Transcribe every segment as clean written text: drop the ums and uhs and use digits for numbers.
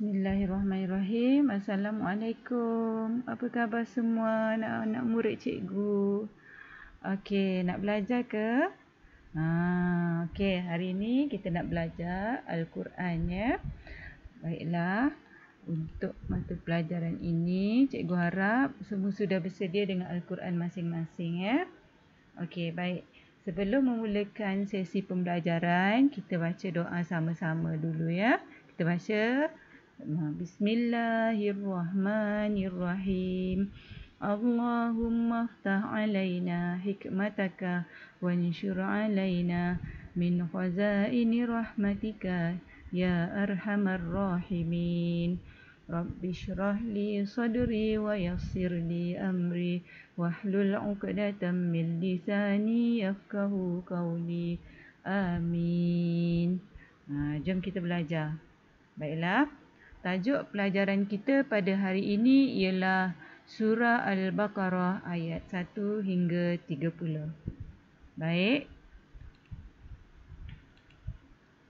Bismillahirrahmanirrahim. Assalamualaikum. Apa khabar semua anak-anak murid cikgu? Okey, nak belajar ke? Okey, hari ini kita nak belajar Al-Quran ya. Baiklah, untuk mata pelajaran ini cikgu harap semua sudah bersedia dengan Al-Quran masing-masing ya. Okey, baik. Sebelum memulakan sesi pembelajaran, kita baca doa sama-sama dulu ya. Kita baca Bismillahirrahmanirrahim. Allahumma aftah alaina hikmataka wa nshur alaina min khazaini rahmatika ya arhamar rahimin. Rabbi shrah li sadri wa yassir li amri wahlul 'uqdatam min lisani yafqahu qawli. Amin. Jom kita belajar. Baiklah. Tajuk pelajaran kita pada hari ini ialah Surah Al-Baqarah ayat 1 hingga 30. Baik.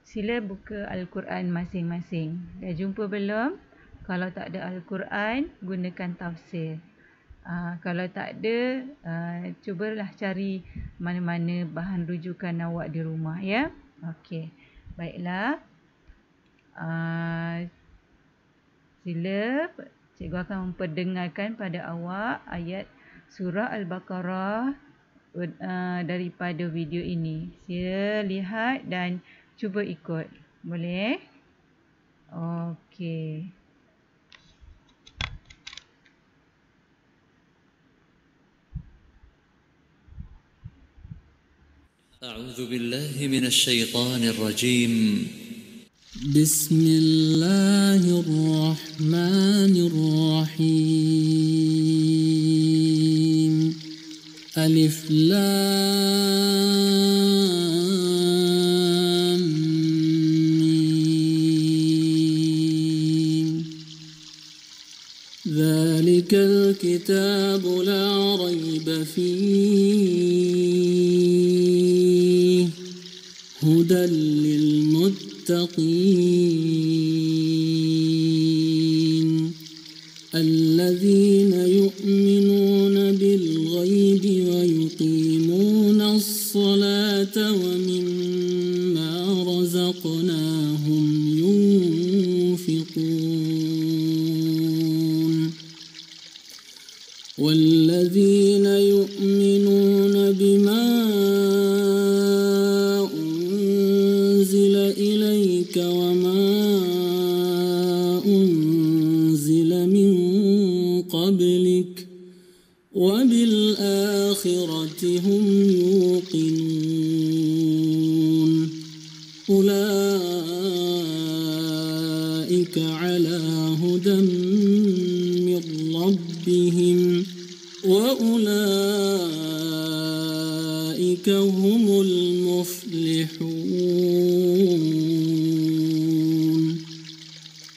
Sila buka Al-Quran masing-masing. Dah jumpa belum? Kalau tak ada Al-Quran, gunakan tafsir. Kalau tak ada, cubalah cari mana-mana bahan rujukan awak di rumah ya. Okey. Baiklah. Sila cikgu akan memperdengarkan pada awak ayat surah Al-Baqarah daripada video ini. Sila lihat dan cuba ikut. Boleh? Okey. أعوذ بالله من الشيطان الرجيم. بسم الله الرحمن الرحيم. ألف لام ميم. ذلك الكتاب لا ريب فيه هدى للمتقين الذين يؤمنون بالغيب ويقيمون الصلاة ومما رزقناهم ينفقون والذين يؤمنون بما أنزل إليك وما أنزل من قبلك وبالآخرة هم يوقنون أولئك على هدى من ربهم وأولئك هم المفلحون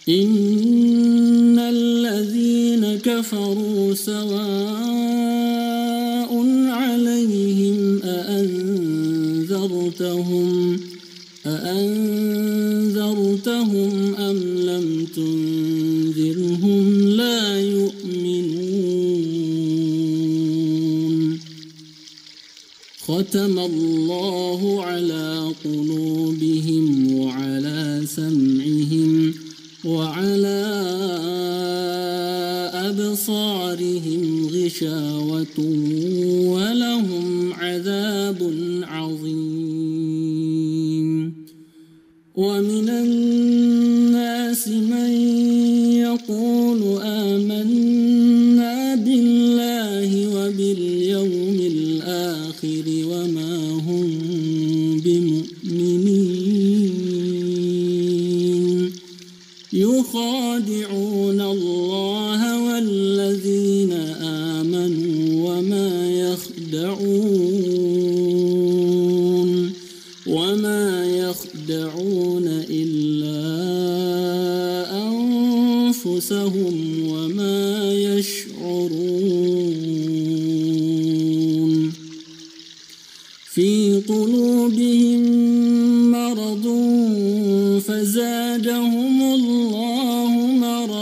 إن الذين كفروا سواء عليهم أأنذرتهم أم لم تنذرهم لا يؤمنون ختم الله على قلوبهم وعلى سمعهم وعلى أبصارهم غشاوة ولهم عذاب عظيم ومن الناس من يقول آمنا بالله وباليوم الآخر وما هم بمؤمنين يخادعون الله والذين آمنوا وما يخدعون إلا أنفسهم وما يشعرون في قلوبهم مرض فزادهم الله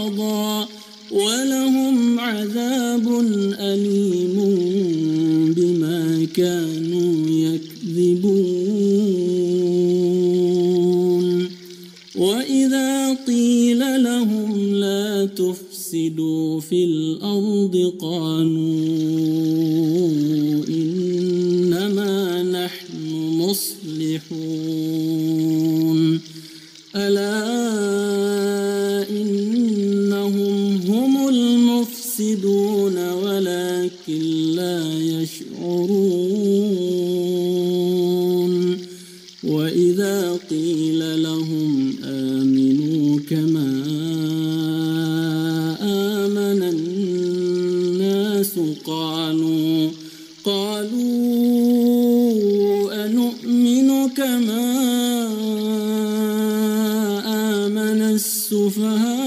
مرضا ولهم عذاب أليم بما كانوا يكذبون وإذا قيل لهم لا تفسدوا في الأرض قالوا إنما نحن مصلحون ألا إنهم هم المفسدون ولكن لا يشعرون وإذا قيل لهم آمنوا كما آمن الناس قالوا أنؤمن كما آمن السفهاء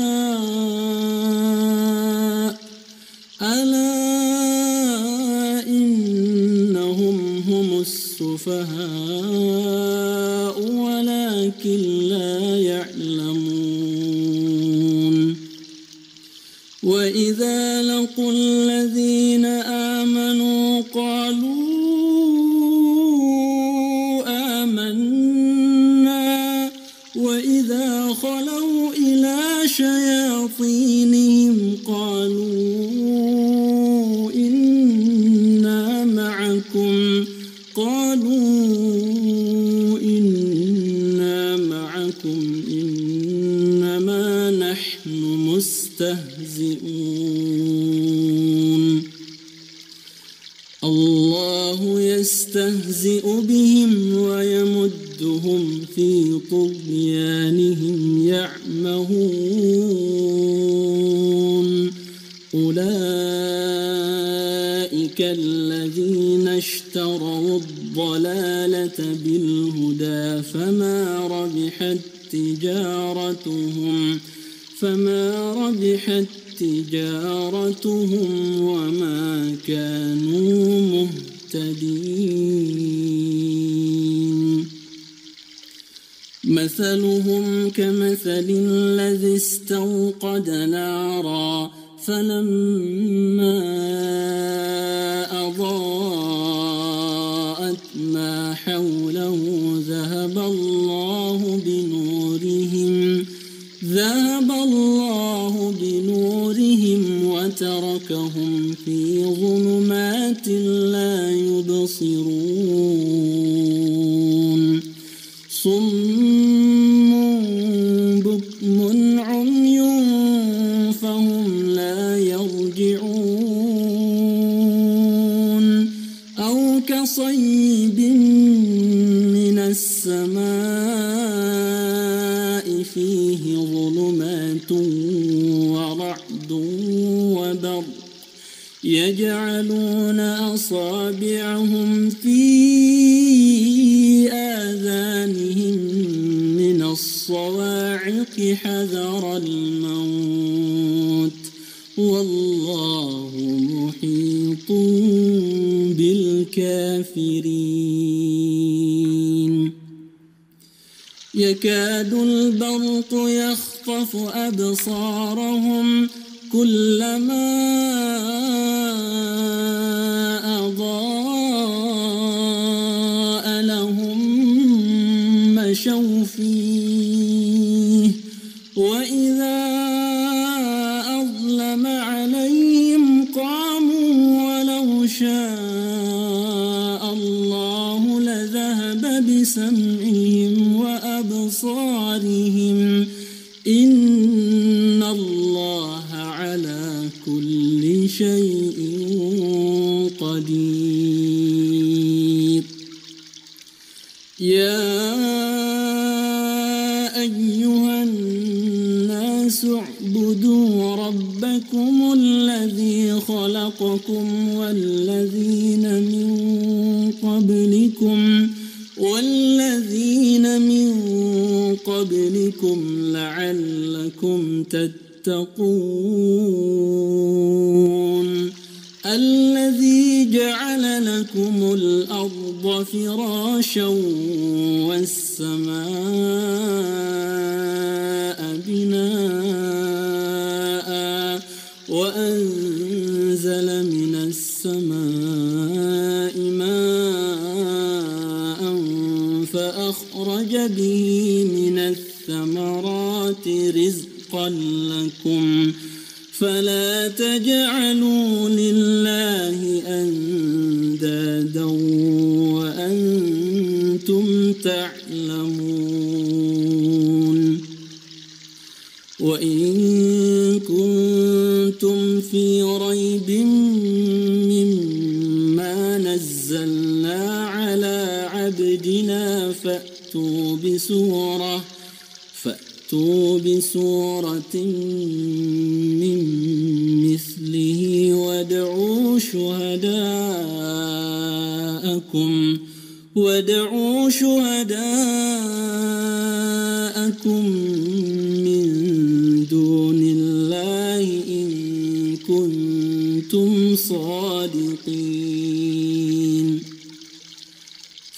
ألا إنهم هم السفهاء ولكن لا يعلمون وإذا لقوا الذين آمنوا قالوا آمنا وإذا خلوا إلى شياطينهم قالوا إنا معكم إنما نحن مستهزئون الله يستهزئ بهم ويمدهم في طغيانهم يعمهون أولئك الذين اشتروا الضلالة بالهدى فما ربحت تجارتهم وما كانوا مهتدين مثلهم كمثل الذي استوقد نارا فلما أضاءت ما حوله ذهب الله بنورهم وتركهم في ظلمات لا يبصرون صم بكم عمي فهم لا يرجعون أو كصيب من السماء فيه ظلمات ورعد وبرق يجعلون أصابعهم في آذانهم من الصواعق حذر الموت والله محيط بالكافرين يكاد البرق يخطف أبصارهم كلما أضاء لهم مشوا فيه وإذا أظلم عليهم قاموا ولو شاء الله لذهب بسمعهم وأبصارهم إن الله على كل شيء قدير يا أيها الناس اعبدوا ربكم الذي خلقكم والذين من قبلكم لعلكم تتقون الذي جعل لكم الأرض فراشا والسماء بناء وأنزل من السماء ماء فأخرج به من الثمرات رزقا لكم فلا تجعلوا لله أندادا وأنتم تعلمون وإن كنتم في ريب مما نزلنا على عبدنا فأتوا بسورة من مثله وادعوا شهداءكم من دون الله إن كنتم صادقين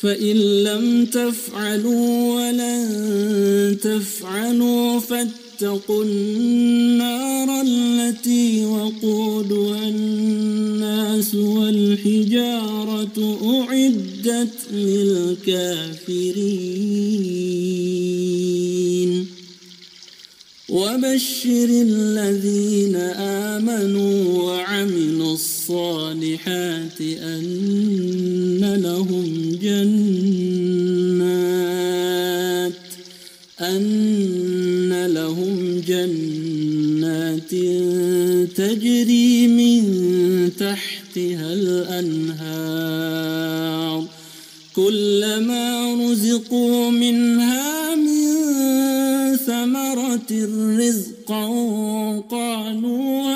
فإن لم تفعلوا ولن تفعلوا فاتقوا النار التي وقودها الناس والحجارة أعدت للكافرين وبشر الذين آمنوا وعملوا الصالحات أن لهم جنات تجري من تحتها الأنهار كلما رزقوا منها من ثمرة رزقا قالوا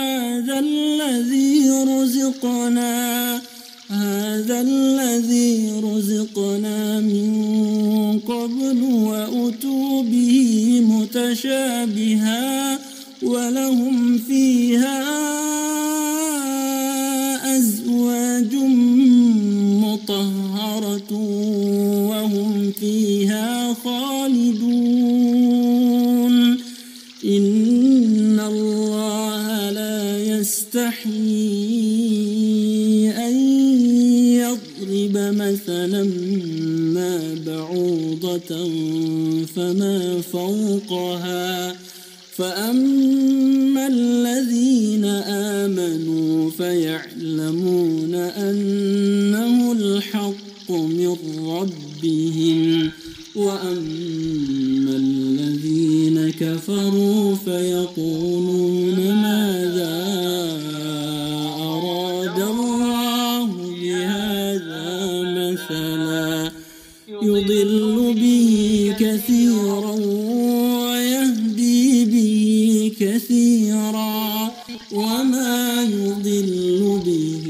هذا الذي رزقنا من قبل وأتوا به متشابها ولهم فيها أزواج مطهرة وهم فيها خالدون إن الله لا يستحيي أن يضرب مثلا ما بعوضة فما فوقها فأما الذين آمنوا فيعلمون أنه الحق من ربهم وأما الذين كفروا فيقولون ماذا أراد الله بهذا مثلا يضل به كثيرا ويهدي به كثيرا وما يضل به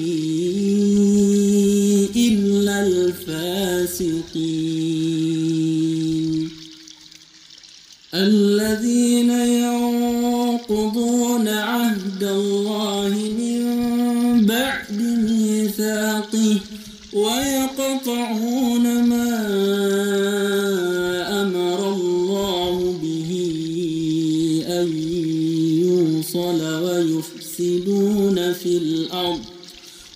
إلا الفاسقين الذين ينقضون عهد الله من بعد ميثاقه ويقطعون ما أمر الله به أن يوصل ويفسدون في الأرض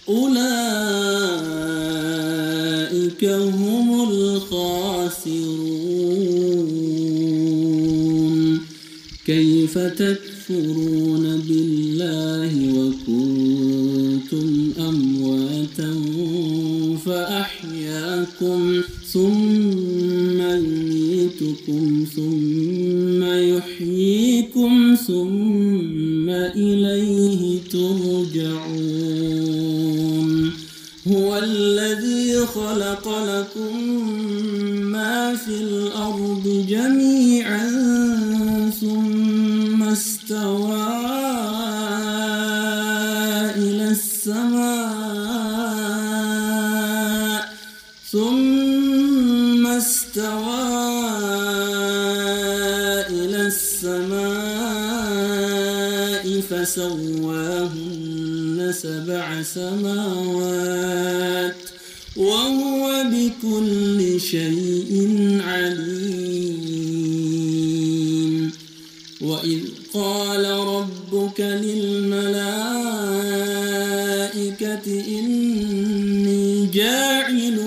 أولئك هم الخاسرون كيف تكفرون بالله وكنتم أمواتا فأحياكم ثم يميتكم ثم يحييكم ثم إليه ترجعون هو الذي خلق لكم ما في الأرض جميعا ثم استوى إلى السماء فسواهن 7 سماوات وهو بكل شيء عليم وإذ قال ربك للملائكة إني جاعل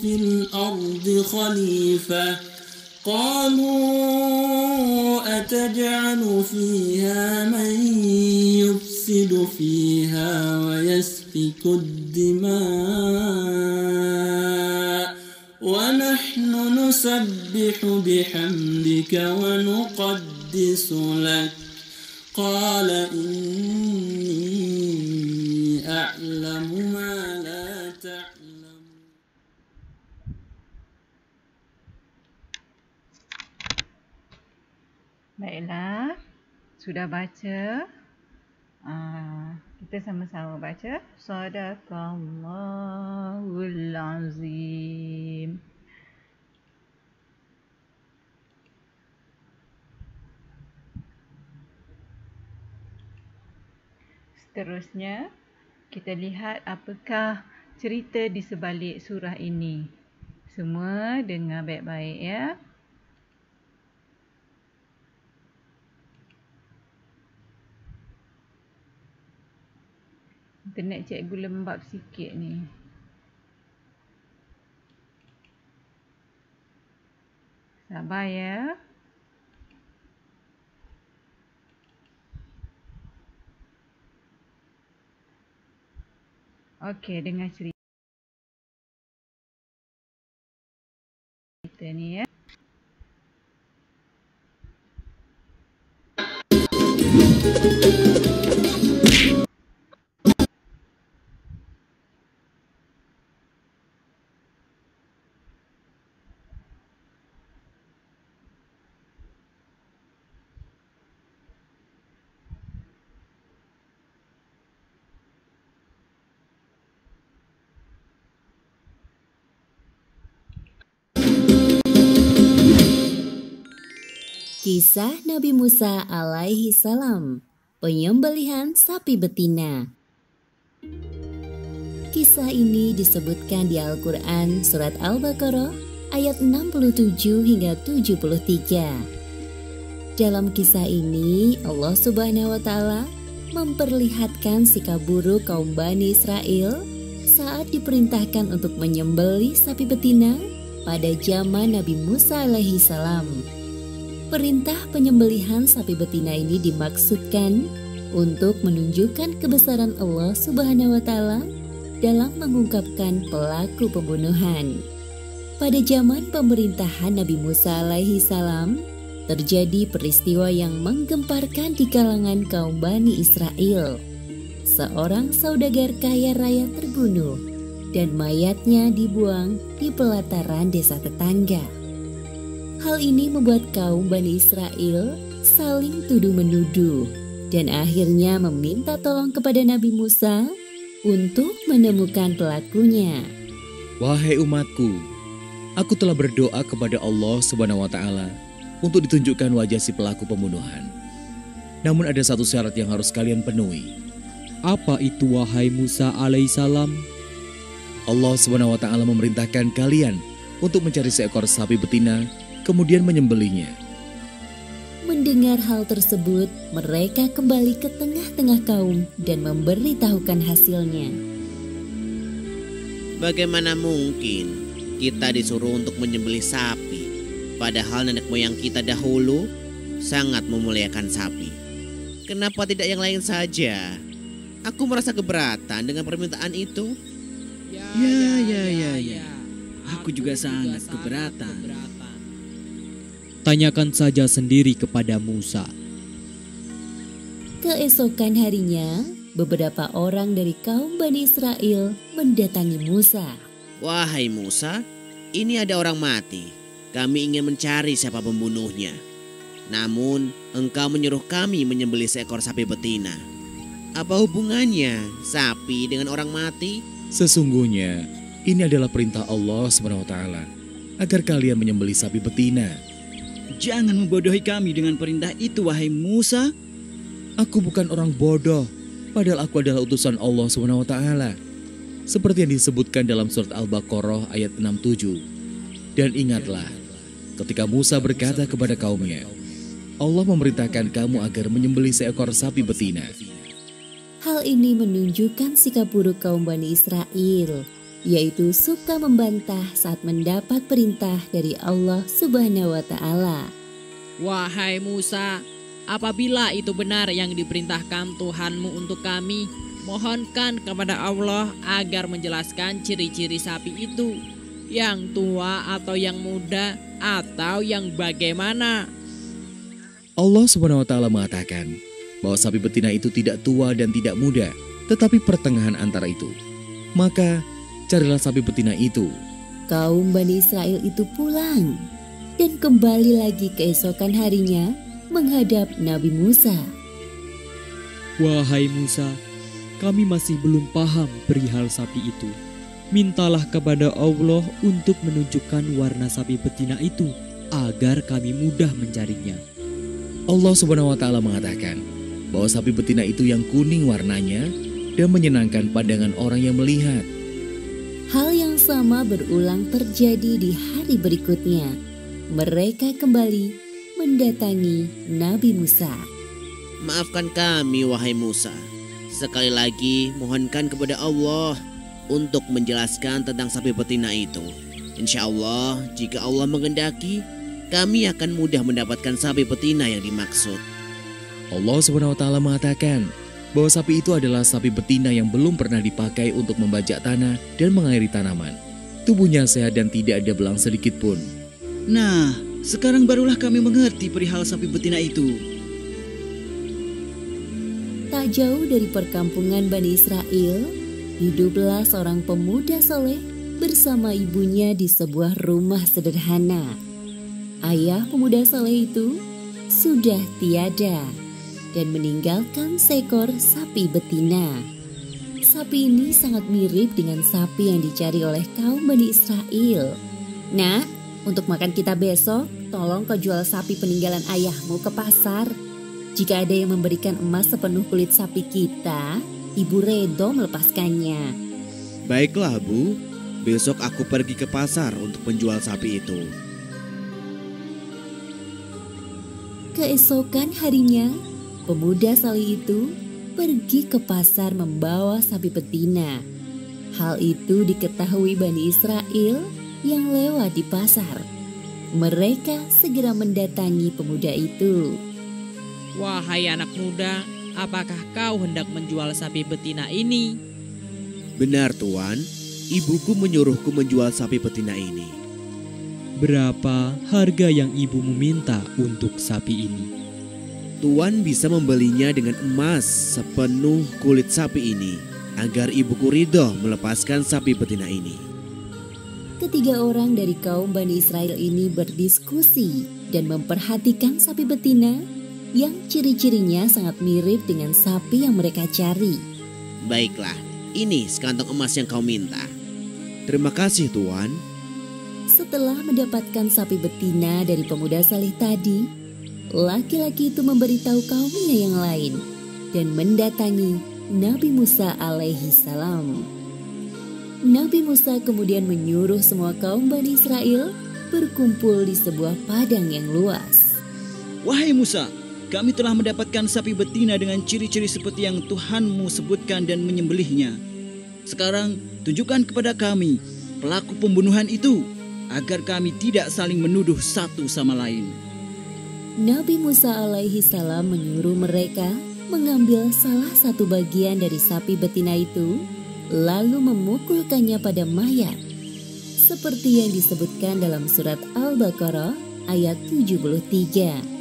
في الأرض خليفة قالوا أتجعل فيها من يفسد فيها ويسفك الدماء ونحن نسبح بحمدك ونقدس لك قال إني أعلم ما لا تعلم. Baiklah, sudah baca. Kita sama-sama baca. Sadaqallahul azim. Seterusnya, kita lihat apakah cerita di sebalik surah ini. Semua dengar baik-baik ya. Internet cikgu lembab sikit ni. Sabar ya. Okey, dengar cerita ni ya. Kisah Nabi Musa alaihi salam, penyembelihan sapi betina. Kisah ini disebutkan di Al-Quran surat Al-Baqarah ayat 67 hingga 73. Dalam kisah ini Allah Subhanahu wa Ta'ala memperlihatkan sikap buruk kaum Bani Israel saat diperintahkan untuk menyembelih sapi betina pada zaman Nabi Musa alaihi salam. Perintah penyembelihan sapi betina ini dimaksudkan untuk menunjukkan kebesaran Allah Subhanahu wa Ta'ala dalam mengungkapkan pelaku pembunuhan. Pada zaman pemerintahan Nabi Musa alaihi salam, terjadi peristiwa yang menggemparkan di kalangan kaum Bani Israel. Seorang saudagar kaya raya terbunuh dan mayatnya dibuang di pelataran desa tetangga. Hal ini membuat kaum Bani Israel saling tuduh-menuduh dan akhirnya meminta tolong kepada Nabi Musa untuk menemukan pelakunya. Wahai umatku, aku telah berdoa kepada Allah Subhanahu wa Ta'ala untuk ditunjukkan wajah si pelaku pembunuhan. Namun ada satu syarat yang harus kalian penuhi. Apa itu wahai Musa alaihissalam? Allah Subhanahu wa Ta'ala memerintahkan kalian untuk mencari seekor sapi betina kemudian menyembelihnya. Mendengar hal tersebut, mereka kembali ke tengah-tengah kaum dan memberitahukan hasilnya. Bagaimana mungkin kita disuruh untuk menyembelih sapi, padahal nenek moyang kita dahulu sangat memuliakan sapi. Kenapa tidak yang lain saja? Aku merasa keberatan dengan permintaan itu. Ya. Aku juga sangat keberatan. Tanyakan saja sendiri kepada Musa. Keesokan harinya, beberapa orang dari kaum Bani Israel mendatangi Musa. Wahai Musa, ini ada orang mati. Kami ingin mencari siapa pembunuhnya. Namun, engkau menyuruh kami menyembelih seekor sapi betina. Apa hubungannya sapi dengan orang mati? Sesungguhnya, ini adalah perintah Allah Subhanahu wa Ta'ala agar kalian menyembelih sapi betina. Jangan membodohi kami dengan perintah itu, wahai Musa. Aku bukan orang bodoh, padahal aku adalah utusan Allah Subhanahu wa Ta'ala. Seperti yang disebutkan dalam surat Al-Baqarah ayat 67. Dan ingatlah, ketika Musa berkata kepada kaumnya, Allah memerintahkan kamu agar menyembelih seekor sapi betina. Hal ini menunjukkan sikap buruk kaum Bani Israel, yaitu suka membantah saat mendapat perintah dari Allah Subhanahu wa Ta'ala. Wahai Musa, apabila itu benar yang diperintahkan Tuhanmu untuk kami, mohonkan kepada Allah agar menjelaskan ciri-ciri sapi itu, yang tua atau yang muda atau yang bagaimana. Allah Subhanahu wa Ta'ala mengatakan bahwa sapi betina itu tidak tua dan tidak muda, tetapi pertengahan antara itu. Maka carilah sapi betina itu. Kaum Bani Israel itu pulang dan kembali lagi keesokan harinya menghadap Nabi Musa. Wahai Musa, kami masih belum paham perihal sapi itu. Mintalah kepada Allah untuk menunjukkan warna sapi betina itu agar kami mudah mencarinya. Allah Subhanahu wa Ta'ala mengatakan bahwa sapi betina itu yang kuning warnanya dan menyenangkan pandangan orang yang melihat. Hal yang sama berulang terjadi di hari berikutnya. Mereka kembali mendatangi Nabi Musa. Maafkan kami, wahai Musa. Sekali lagi mohonkan kepada Allah untuk menjelaskan tentang sapi betina itu. Insya Allah, jika Allah menghendaki, kami akan mudah mendapatkan sapi betina yang dimaksud. Allah Subhanahu wa Ta'ala mengatakan bahwa sapi itu adalah sapi betina yang belum pernah dipakai untuk membajak tanah dan mengairi tanaman. Tubuhnya sehat dan tidak ada belang sedikit pun. Nah, sekarang barulah kami mengerti perihal sapi betina itu. Tak jauh dari perkampungan Bani Israel, hiduplah seorang pemuda soleh bersama ibunya di sebuah rumah sederhana. Ayah pemuda soleh itu sudah tiada dan meninggalkan seekor sapi betina. Sapi ini sangat mirip dengan sapi yang dicari oleh kaum Bani Israel. Nak, untuk makan kita besok, tolong kau jual sapi peninggalan ayahmu ke pasar. Jika ada yang memberikan emas sepenuh kulit sapi kita, Ibu redo melepaskannya. Baiklah, Bu. Besok aku pergi ke pasar untuk menjual sapi itu. Keesokan harinya, pemuda saleh itu pergi ke pasar membawa sapi betina. Hal itu diketahui Bani Israel yang lewat di pasar. Mereka segera mendatangi pemuda itu. Wahai anak muda, apakah kau hendak menjual sapi betina ini? Benar, Tuan. Ibuku menyuruhku menjual sapi betina ini. Berapa harga yang ibumu minta untuk sapi ini? Tuan bisa membelinya dengan emas sepenuh kulit sapi ini agar ibuku ridho melepaskan sapi betina ini. Ketiga orang dari kaum Bani Israel ini berdiskusi dan memperhatikan sapi betina yang ciri-cirinya sangat mirip dengan sapi yang mereka cari. Baiklah, ini sekantong emas yang kau minta. Terima kasih, Tuan. Setelah mendapatkan sapi betina dari pemuda saleh tadi, laki-laki itu memberitahu kaumnya yang lain dan mendatangi Nabi Musa alaihi salam. Nabi Musa kemudian menyuruh semua kaum Bani Israel berkumpul di sebuah padang yang luas. Wahai Musa, kami telah mendapatkan sapi betina dengan ciri-ciri seperti yang Tuhanmu sebutkan dan menyembelihnya. Sekarang tunjukkan kepada kami pelaku pembunuhan itu, agar kami tidak saling menuduh satu sama lain. Nabi Musa alaihi salam menyuruh mereka mengambil salah satu bagian dari sapi betina itu, lalu memukulkannya pada mayat, seperti yang disebutkan dalam surat Al-Baqarah ayat 73.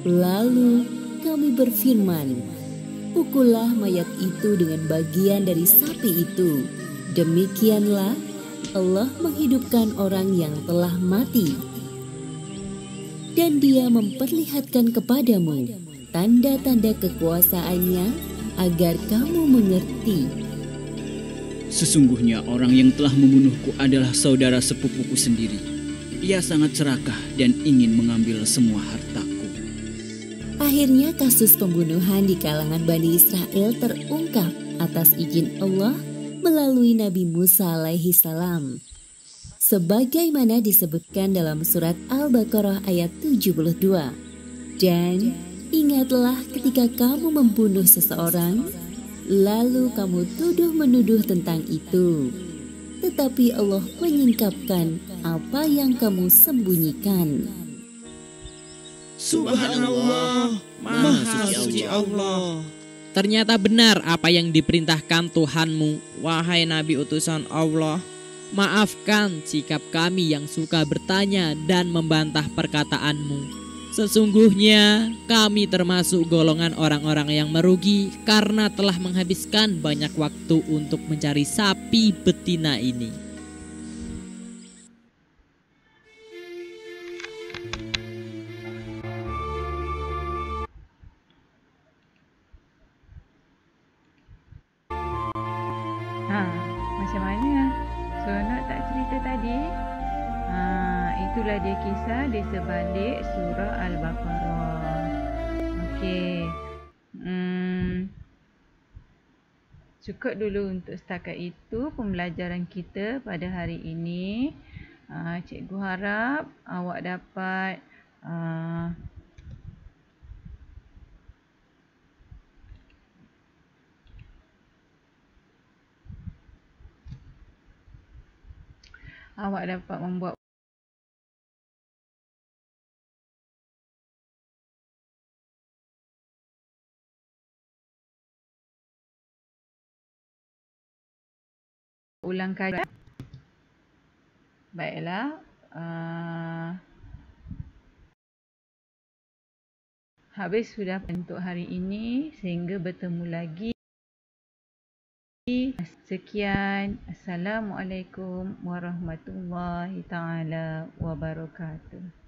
Lalu kami berfirman, pukullah mayat itu dengan bagian dari sapi itu. Demikianlah Allah menghidupkan orang yang telah mati. Dan dia memperlihatkan kepadamu tanda-tanda kekuasaannya agar kamu mengerti. Sesungguhnya orang yang telah membunuhku adalah saudara sepupuku sendiri. Ia sangat serakah dan ingin mengambil semua hartaku. Akhirnya kasus pembunuhan di kalangan Bani Israel terungkap atas izin Allah melalui Nabi Musa alaihi salam. Sebagaimana disebutkan dalam surat Al-Baqarah ayat 72. Dan ingatlah ketika kamu membunuh seseorang, lalu kamu tuduh-menuduh tentang itu. Tetapi Allah menyingkapkan apa yang kamu sembunyikan. Subhanallah, Maha Suci Allah. Ternyata benar apa yang diperintahkan Tuhanmu, wahai Nabi utusan Allah. Maafkan sikap kami yang suka bertanya dan membantah perkataanmu. Sesungguhnya kami termasuk golongan orang-orang yang merugi karena telah menghabiskan banyak waktu untuk mencari sapi betina ini. Macam mana? Seronok tak cerita tadi? Itulah dia kisah di sebalik surah Al-Baqarah. Okey. Cukup dulu untuk setakat itu pembelajaran kita pada hari ini. Cikgu harap awak dapat membuat ulang kajian. Baiklah. Habis sudah untuk hari ini. Sehingga bertemu lagi. Sekian. Assalamualaikum warahmatullahi taala wabarakatuh.